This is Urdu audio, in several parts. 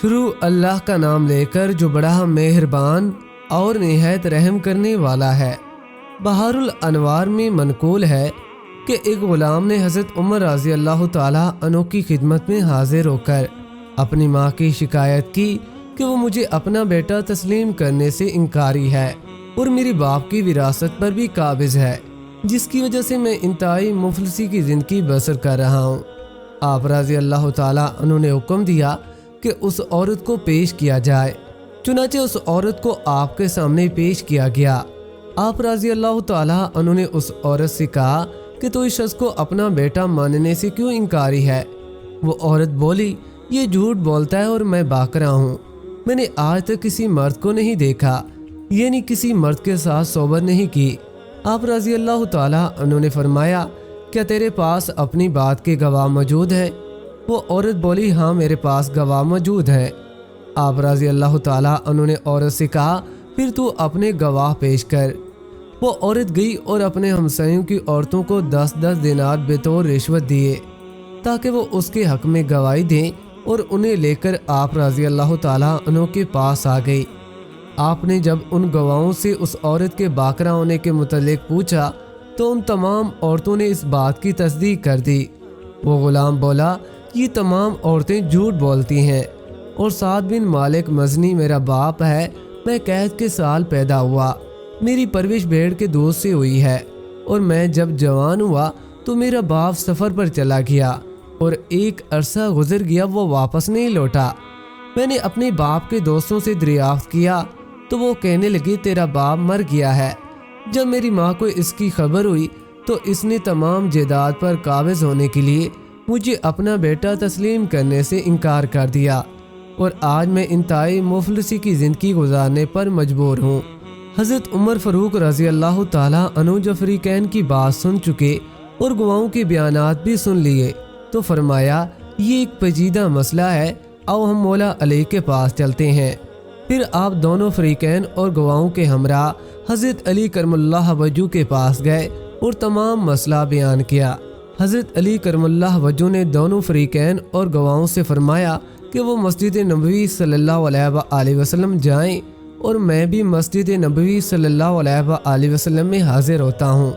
شروع اللہ کا نام لے کر جو بڑا مہربان اور نہایت رحم کرنے والا ہے۔ بہار الانوار میں منقول ہے کہ ایک غلام نے حضرت عمر رضی اللہ تعالیٰ عنہ کی خدمت میں حاضر ہو کر اپنی ماں کی شکایت کی کہ وہ مجھے اپنا بیٹا تسلیم کرنے سے انکاری ہے اور میری باپ کی وراثت پر بھی قابض ہے، جس کی وجہ سے میں انتہائی مفلسی کی زندگی بسر کر رہا ہوں۔ آپ رضی اللہ تعالیٰ عنہ نے حکم دیا کہ اس عورت کو پیش کیا جائے۔ چنانچہ اس عورت کو آپ کے سامنے پیش کیا گیا۔ آپ رضی اللہ تعالیٰ عنہ نے اس عورت سے کہا کہ تو اس شخص کو اپنا بیٹا ماننے سے کیوں انکاری ہے؟ وہ عورت بولی، یہ جھوٹ بولتا ہے اور میں باکرہ ہوں، میں نے آج تک کسی مرد کو نہیں دیکھا، یعنی کسی مرد کے ساتھ صحبت نہیں کی۔ آپ رضی اللہ تعالیٰ عنہ نے فرمایا، کیا تیرے پاس اپنی بات کے گواہ موجود ہیں؟ وہ عورت بولی، ہاں میرے پاس گواہ موجود ہیں۔ آپ رضی اللہ تعالیٰ عنہ نے عورت سے کہا، پھر تو اپنے گواہ پیش کر۔ وہ عورت گئی اور اپنے ہمسایوں کی عورتوں کو 10 دینار بطور رشوت دیے تاکہ وہ اس کے حق میں گواہی دیں، اور انہیں لے کر آپ رضی اللہ تعالیٰ عنہ کے پاس آ گئی۔ آپ نے جب ان گواہوں سے اس عورت کے باکرہ ہونے کے متعلق پوچھا تو ان تمام عورتوں نے اس بات کی تصدیق کر دی۔ وہ غلام بولا، یہ تمام عورتیں جھوٹ بولتی ہیں، اور سعد بن مالک مزنی میرا باپ ہے، میں قید کے سال پیدا ہوا، میری پرورش بھیڑ کے دودھ سے ہوئی ہے، اور میں جب جوان ہوا تو میرا باپ سفر پر چلا گیا، اور ایک عرصہ گزر گیا وہ واپس نہیں لوٹا۔ میں نے اپنے باپ کے دوستوں سے دریافت کیا تو وہ کہنے لگے تیرا باپ مر گیا ہے۔ جب میری ماں کو اس کی خبر ہوئی تو اس نے تمام جائیداد پر قابض ہونے کے لیے مجھے اپنا بیٹا تسلیم کرنے سے انکار کر دیا، اور آج میں انتہائی مفلسی کی زندگی گزارنے پر مجبور ہوں۔ حضرت عمر فاروق رضی اللہ تعالیٰ عنہ جب فریقین کی بات سن چکے اور گواہوں کے بیانات بھی سن لیے تو فرمایا، یہ ایک پیچیدہ مسئلہ ہے، آؤ ہم مولا علی کے پاس چلتے ہیں۔ پھر آپ دونوں فریقین اور گواہوں کے ہمراہ حضرت علی کرم اللہ وجہ کے پاس گئے اور تمام مسئلہ بیان کیا۔ حضرت علی کرم اللہ وجہ نے دونوں فریقین اور گواہوں سے فرمایا کہ وہ مسجد نبوی صلی اللہ علیہ وآلہ وسلم جائیں، اور میں بھی مسجد نبوی صلی اللہ علیہ وآلہ وسلم میں حاضر ہوتا ہوں۔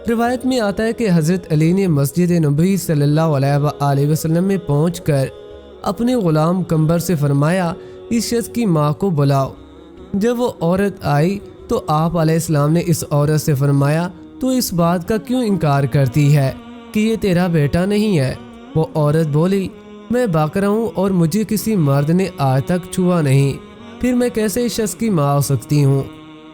روایت میں آتا ہے کہ حضرت علی نے مسجد نبوی صلی اللہ علیہ وآلہ وسلم میں پہنچ کر اپنے غلام قمبر سے فرمایا، اس شخص کی ماں کو بلاؤ۔ جب وہ عورت آئی تو آپ علیہ السلام نے اس عورت سے فرمایا، تو اس بات کا کیوں انکار کرتی ہے کہ یہ تیرا بیٹا نہیں ہے؟ وہ عورت بولی، میں باکرہ ہوں اور مجھے کسی مرد نے آج تک چھوا نہیں، پھر میں کیسے اس شخص کی ماں ہو سکتی ہوں؟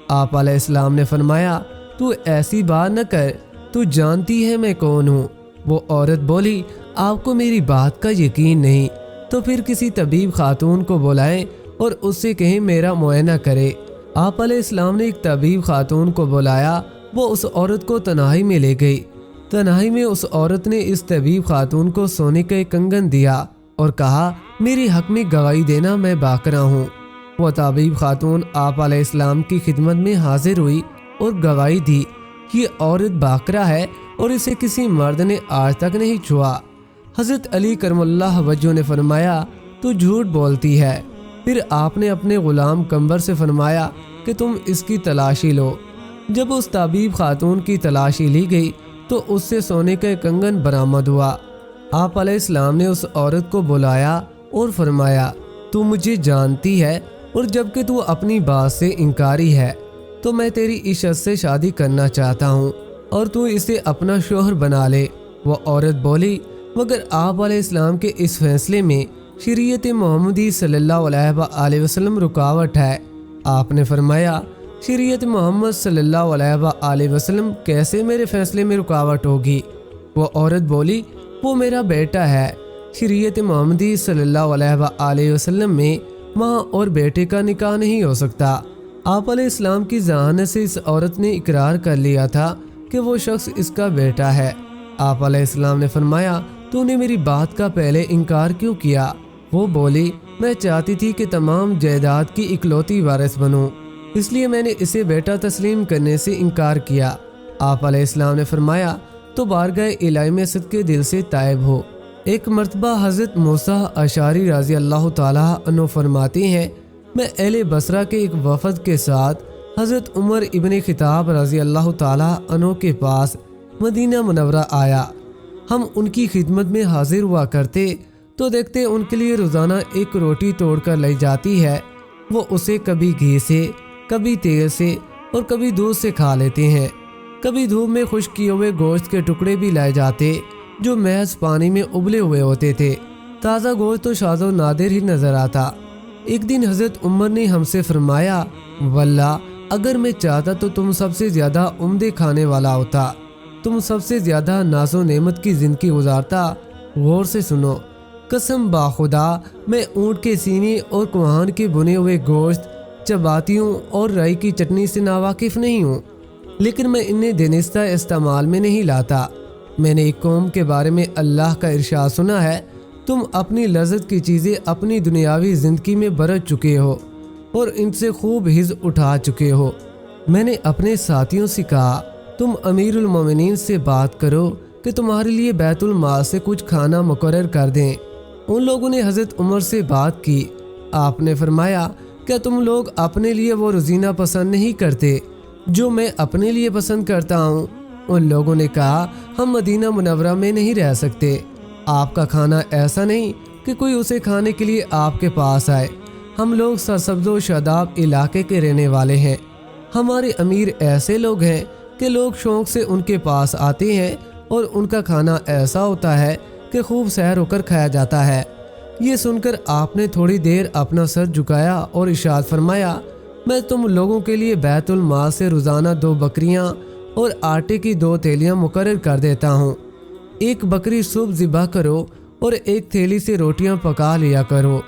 آپ علیہ السلام نے فرمایا، تو ایسی بات نہ کر، تو جانتی ہے میں کون ہوں۔ وہ عورت بولی، آپ کو میری بات کا یقین نہیں تو پھر کسی طبیب خاتون کو بلائیں اور اس سے کہیں میرا معائنہ کرے۔ آپ علیہ السلام نے ایک طبیب خاتون کو بلایا، وہ اس عورت کو تنہائی میں لے گئی۔ تنہائی میں اس عورت نے اس طبیب خاتون کو سونے کا ایک کنگن دیا اور کہا، میرے حق میں گواہی دینا، میں باکرہ ہوں۔ وہ طبیب خاتون آپ علیہ السلام کی خدمت میں حاضر ہوئی اور گواہی دی، یہ عورت باکرہ ہے اور اسے کسی مرد نے آج تک نہیں چھوا۔ حضرت علی کرم اللہ وجہ نے فرمایا، تو جھوٹ بولتی ہے۔ پھر آپ نے اپنے غلام قمبر سے فرمایا کہ تم اس کی تلاشی لو۔ جب اس طبیب خاتون کی تلاشی لی گئی تو اس سے سونے کا ایک کنگن برآمد ہوا۔ آپ علیہ السلام نے اس عورت کو بلایا اور فرمایا، تو مجھے جانتی ہے، اور جبکہ تو اپنی بات سے انکاری ہے تو میں تیری اس شخص سے شادی کرنا چاہتا ہوں اور تو اسے اپنا شوہر بنا لے۔ وہ عورت بولی، مگر آپ علیہ السلام کے اس فیصلے میں شریعت محمدی صلی اللہ علیہ وآلہ وسلم رکاوٹ ہے۔ آپ نے فرمایا، شریعت محمد صلی اللہ علیہ وآلہ وسلم کیسے میرے فیصلے میں رکاوٹ ہوگی؟ وہ عورت بولی، وہ میرا بیٹا ہے، شریعت محمدی صلی اللہ علیہ وآلہ وسلم میں ماں اور بیٹے کا نکاح نہیں ہو سکتا۔ آپ علیہ السلام کی ذہانت سے اس عورت نے اقرار کر لیا تھا کہ وہ شخص اس کا بیٹا ہے۔ آپ علیہ السلام نے فرمایا، تو نے میری بات کا پہلے انکار کیوں کیا؟ وہ بولی، میں چاہتی تھی کہ تمام جائیداد کی اکلوتی وارث بنوں، اس لیے میں نے اسے بیٹا تسلیم کرنے سے انکار کیا۔ آپ علیہ السلام نے فرمایا، تو بارگاہ الہی میں صدقے دل سے تائب ہو، ایک مرتبہ حضرت موسیٰ اشعری رضی اللہ تعالیٰ عنہ فرماتے ہیں، میں اہل بصرہ کے ایک وفد کے ساتھ حضرت عمر ابن خطاب رضی اللہ تعالیٰ عنہ کے پاس مدینہ منورہ آیا۔ ہم ان کی خدمت میں حاضر ہوا کرتے تو دیکھتے ان کے لیے روزانہ ایک روٹی توڑ کر لائی جاتی ہے، وہ اسے کبھی گھی سے، کبھی تیل سے اور کبھی دودھ سے کھا لیتے ہیں۔ کبھی دھوپ میں خشک کیے ہوئے گوشت کے ٹکڑے بھی لائے جاتے جو محض پانی میں ابلے ہوئے ہوتے تھے، تازہ گوشت تو شاذ و نادر ہی نظر آتا۔ ایک دن حضرت عمر نے ہم سے فرمایا، واللہ اگر میں چاہتا تو تم سب سے زیادہ عمدے کھانے والا ہوتا، تم سب سے زیادہ ناز و نعمت کی زندگی گزارتا۔ غور سے سنو، قسم باخدا میں اونٹ کے سینے اور کوہان کے بنے ہوئے گوشت، چپاتیوں اور رائی کی چٹنی سے ناواقف نہیں ہوں، لیکن میں انہیں دینستہ استعمال میں نہیں لاتا۔ میں نے ایک قوم کے بارے میں اللہ کا ارشاد سنا ہے، تم اپنی لذت کی چیزیں اپنی دنیاوی زندگی میں برت چکے ہو اور ان سے خوب حظ اٹھا چکے ہو۔ میں نے اپنے ساتھیوں سے کہا، تم امیر المومنین سے بات کرو کہ تمہارے لیے بیت المال سے کچھ کھانا مقرر کر دیں۔ ان لوگوں نے حضرت عمر سے بات کی۔ آپ نے فرمایا، کیا تم لوگ اپنے لیے وہ روزینہ پسند نہیں کرتے جو میں اپنے لیے پسند کرتا ہوں؟ ان لوگوں نے کہا، ہم مدینہ منورہ میں نہیں رہ سکتے، آپ کا کھانا ایسا نہیں کہ کوئی اسے کھانے کے لیے آپ کے پاس آئے۔ ہم لوگ سرسبز و شاداب علاقے کے رہنے والے ہیں، ہمارے امیر ایسے لوگ ہیں کہ لوگ شوق سے ان کے پاس آتے ہیں اور ان کا کھانا ایسا ہوتا ہے کہ خوب سیر ہو کر کھایا جاتا ہے۔ یہ سن کر آپ نے تھوڑی دیر اپنا سر جھکایا اور ارشاد فرمایا، میں تم لوگوں کے لیے بیت المال سے روزانہ 2 بکریاں اور آٹے کی 2 تھیلیاں مقرر کر دیتا ہوں۔ ایک بکری صبح ذبح کرو اور ایک تھیلی سے روٹیاں پکا لیا کرو،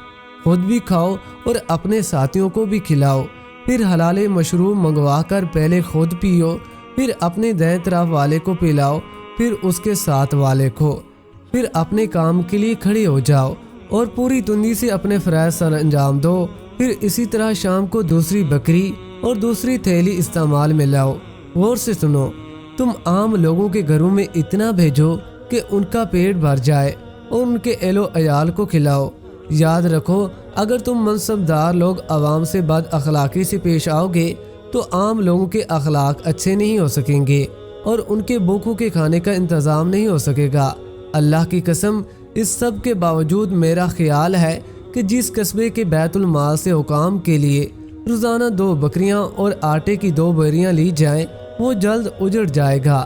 خود بھی کھاؤ اور اپنے ساتھیوں کو بھی کھلاؤ، پھر حلال مشروب منگوا کر پہلے خود پیو، پھر اپنے دائیں طرف والے کو پلاؤ، پھر اس کے ساتھ والے کو، پھر اپنے کام کے لیے کھڑے ہو جاؤ اور پوری تندی سے اپنے فرائض سر انجام دو، پھر اسی طرح شام کو دوسری بکری اور دوسری تھیلی استعمال میں لاؤ۔ غور سے سنو، تم عام لوگوں کے گھروں میں اتنا بھیجو کہ ان کا پیٹ بھر جائے اور ان کے اہل و عیال کو کھلاؤ۔ یاد رکھو، اگر تم منصب دار لوگ عوام سے بد اخلاقی سے پیش آؤ گے تو عام لوگوں کے اخلاق اچھے نہیں ہو سکیں گے اور ان کے بھوکوں کے کھانے کا انتظام نہیں ہو سکے گا۔ اللہ کی قسم، اس سب کے باوجود میرا خیال ہے کہ جس قصبے کے بیت المال سے حکام کے لیے روزانہ 2 بکریاں اور آٹے کی 2 بوریاں لی جائیں، وہ جلد اجڑ جائے گا۔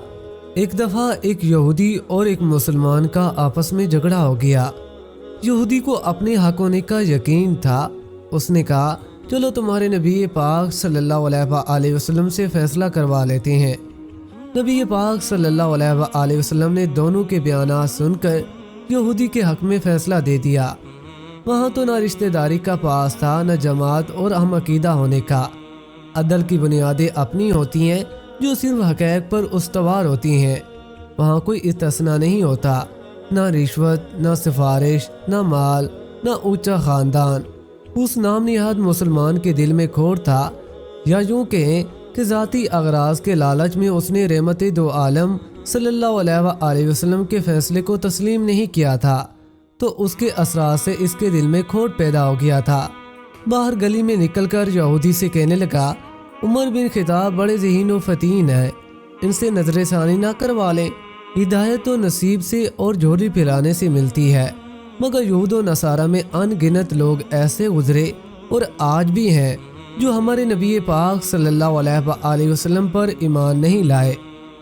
ایک دفعہ ایک یہودی اور ایک مسلمان کا آپس میں جھگڑا ہو گیا۔ یہودی کو اپنے حق ہونے کا یقین تھا۔ اس نے کہا، چلو تمہارے نبی پاک صلی اللہ علیہ وآلہ وسلم سے فیصلہ کروا لیتے ہیں۔ نبی پاک صلی اللہ علیہ وآلہ وسلم نے دونوں کے بیانات سن کر یہودی کے حق میں فیصلہ دے دیا۔ وہاں تو نہ رشتہ داری کا پاس تھا، نہ جماعت اور ہم عقیدہ ہونے کا۔ عدل کی بنیادیں اپنی ہوتی ہیں جو صرف حقائق پر استوار ہوتی ہیں۔ وہاں کوئی استثناء نہیں ہوتا، نہ رشوت، نہ سفارش، نہ مال، نہ اونچا خاندان۔ اس نام نہاد مسلمان کے دل میں کھوٹ تھا، یا یوں کہیں کہ ذاتی اغراض کے لالچ میں اس نے رحمت دو عالم صلی اللہ علیہ وآلہ وسلم کے فیصلے کو تسلیم نہیں کیا تھا، تو اس کے اثرات سے اس کے دل میں کھوٹ پیدا ہو گیا تھا۔ باہر گلی میں نکل کر یہودی سے کہنے لگا، عمر بن خطاب بڑے ذہین و فتین ہیں، ان سے نظر ثانی نہ کروا لیں، ہدایت و نصیب سے اور جھولی پھیلانے سے ملتی ہے۔ مگر یہود و نصارہ میں ان گنت لوگ ایسے گزرے اور آج بھی ہیں جو ہمارے نبی پاک صلی اللہ علیہ وآلہ وسلم پر ایمان نہیں لائے،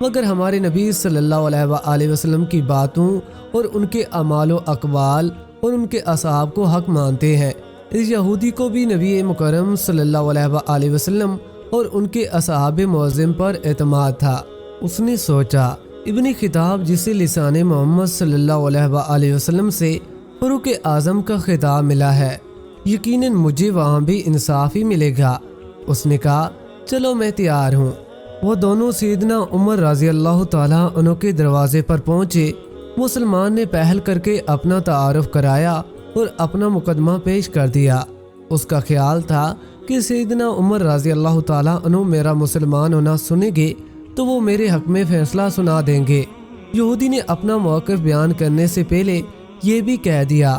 مگر ہمارے نبی صلی اللہ علیہ وآلہ وسلم کی باتوں اور ان کے اعمال و اقوال اور ان کے اصحاب کو حق مانتے ہیں۔ اس یہودی کو بھی نبی مکرم صلی اللہ علیہ وآلہ وسلم اور ان کے اصحاب معظم پر اعتماد تھا۔ اس نے سوچا، ابن خطاب جسے لسان محمد صلی اللہ علیہ وآلہ وسلم سے فاروق اعظم کا خطاب ملا ہے، یقیناً مجھے وہاں بھی انصاف ہی ملے گا۔ اس نے کہا، چلو میں تیار ہوں۔ وہ دونوں سیدنا عمر رضی اللہ تعالیٰ عنہ کے دروازے پر پہنچے۔ مسلمان نے پہل کر کے اپنا تعارف کرایا اور اپنا مقدمہ پیش کر دیا۔ اس کا خیال تھا کہ سیدنا عمر رضی اللہ تعالیٰ عنہ میرا مسلمان ہونا سنیں گے تو وہ میرے حق میں فیصلہ سنا دیں گے۔ یہودی نے اپنا موقف بیان کرنے سے پہلے یہ بھی کہہ دیا،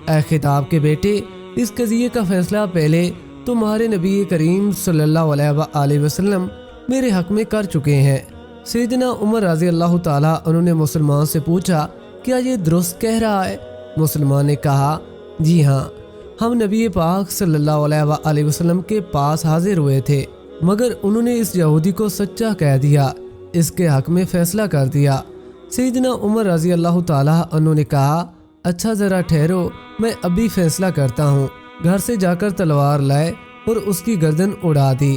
اے خطاب کے بیٹے، اس قضیے کا فیصلہ پہلے تمہارے نبی کریم صلی اللہ علیہ وآلہ وسلم میرے حق میں کر چکے ہیں۔ سیدنا عمر رضی اللہ تعالیٰ عنہ نے مسلمان سے پوچھا، کیا یہ درست کہہ رہا ہے؟ مسلمان نے کہا، جی ہاں، ہم نبی پاک صلی اللہ علیہ وآلہ وسلم کے پاس حاضر ہوئے تھے، مگر انہوں نے اس یہودی کو سچا کہہ دیا، اس کے حق میں فیصلہ کر دیا۔ سیدنا عمر رضی اللہ تعالیٰ عنہ نے کہا، اچھا ذرا ٹھہرو، میں ابھی فیصلہ کرتا ہوں۔ گھر سے جا کر تلوار لائے اور اس کی گردن اڑا دی۔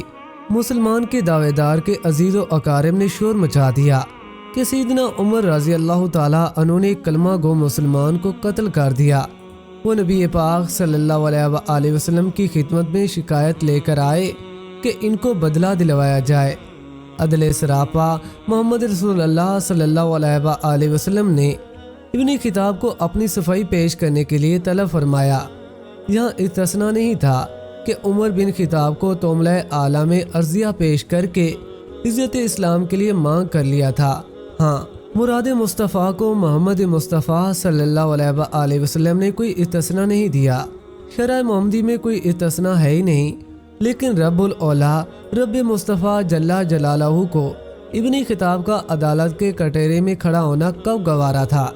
مسلمان کے دعوے دار کے عزیز و اقارب نے شور مچا دیا کہ سیدنا عمر رضی اللہ تعالیٰ عنہ نے کلمہ گو مسلمان کو قتل کر دیا۔ وہ نبی پاک صلی اللہ علیہ وآلہ وسلم کی خدمت میں شکایت لے کر آئے کہ ان کو بدلہ دلوایا جائے۔ عدل سراپا محمد رسول اللہ صلی اللہ علیہ وآلہ وسلم نے ابن خطاب کو اپنی صفائی پیش کرنے کے لیے طلب فرمایا۔ یہاں استثناء نہیں تھا کہ عمر بن خطاب کو توملہ اعلیٰ میں عرضیہ پیش کر کے عزت اسلام کے لیے مانگ کر لیا تھا۔ ہاں، مراد مصطفیٰ کو محمد مصطفیٰ صلی اللہ علیہ وآلہ وسلم نے کوئی استثناء نہیں دیا۔ شرع محمدی میں کوئی استثناء ہے ہی نہیں، لیکن رب الاولیاء رب مصطفیٰ جل جلالہ کو ابن خطاب کا عدالت کے کٹہرے میں کھڑا ہونا کب گوارا تھا؟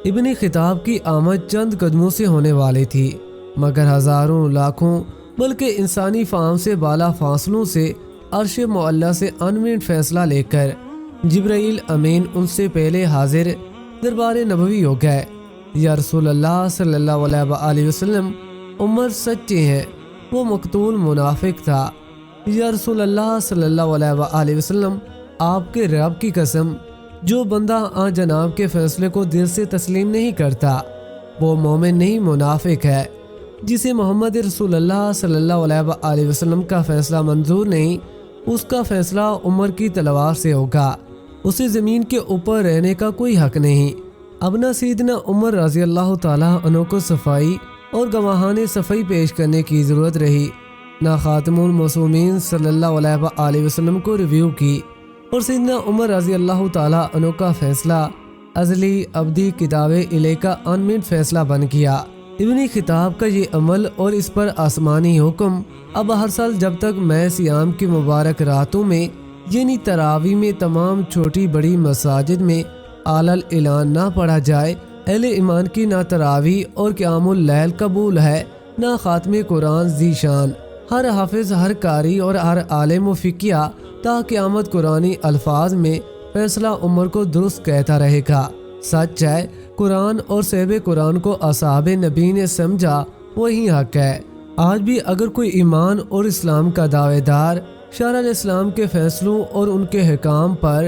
ابن خطاب کی آمد چند قدموں سے ہونے والی تھی، مگر ہزاروں لاکھوں بلکہ انسانی فہم سے بالا فاصلوں سے عرش معلیٰ سے انمٹ فیصلہ لے کر جبرائیل امین ان سے پہلے حاضر دربار نبوی ہو گئے۔ یا رسول اللہ صلی اللہ علیہ وآلہ وسلم، عمر سچے ہیں، وہ مقتول منافق تھا۔ یا رسول اللہ صلی اللہ علیہ وآلہ وسلم، آپ کے رب کی قسم، جو بندہ آن جناب کے فیصلے کو دل سے تسلیم نہیں کرتا وہ مومن نہیں منافق ہے۔ جسے محمد رسول اللہ صلی اللہ علیہ وآلہ وسلم کا فیصلہ منظور نہیں، اس کا فیصلہ عمر کی تلوار سے ہوگا، اسے زمین کے اوپر رہنے کا کوئی حق نہیں۔ اب نہ سیدنا عمر رضی اللہ تعالیٰ عنہ کو صفائی اور گواہان صفائی پیش کرنے کی ضرورت رہی، نہ خاتم المعصومین صلی اللہ علیہ وآلہ وسلم کو ریویو کی، اور سیدنا عمر رضی اللہ تعالیٰ عنہ کا فیصلہ ازلی ابدی کتاب الہ کا انمٹ فیصلہ بن گیا۔ ابن خطاب کا یہ عمل اور اس پر آسمانی حکم اب ہر سال جب تک میں سیام کی مبارک راتوں میں یعنی تراویح میں تمام چھوٹی بڑی مساجد میں اعلى اعلان نہ پڑھا جائے، اہل ایمان کی نہ تراویح اور قیام اللیل قبول ہے، نہ خاتم قرآن ذی شان۔ ہر حافظ، ہر قاری اور ہر عالم و فقیہ تا قیامت قرآنی الفاظ میں فیصلہ عمر کو درست کہتا رہے گا۔ سچ ہے، قرآن اور صحب قرآن کو اصحاب نبی نے سمجھا، وہی حق ہے۔ آج بھی اگر کوئی ایمان اور اسلام کا دعوے دار شرع الاسلام کے فیصلوں اور ان کے حکام پر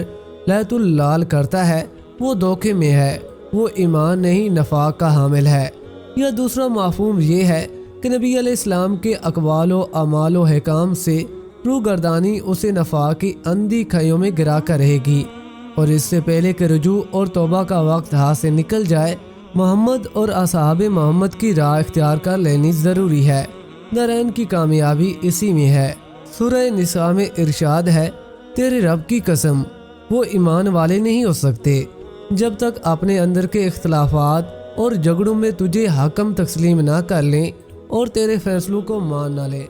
لیت اللال کرتا ہے، وہ دھوکے میں ہے، وہ ایمان نہیں نفاق کا حامل ہے۔ یا دوسرا مفہوم یہ ہے کہ نبی علیہ السلام کے اقوال و اعمال و حکام سے روگردانی اسے نفاق کی اندھی کھائیوں میں گرا کر رہے گی، اور اس سے پہلے کہ رجوع اور توبہ کا وقت ہاتھ سے نکل جائے، محمد اور اصحاب محمد کی راہ اختیار کر لینی ضروری ہے۔ دارین کی کامیابی اسی میں ہے۔ سورہ نساء میں ارشاد ہے، تیرے رب کی قسم، وہ ایمان والے نہیں ہو سکتے جب تک اپنے اندر کے اختلافات اور جھگڑوں میں تجھے حاکم تسلیم نہ کر لیں اور تیرے فیصلوں کو مان نہ لیں۔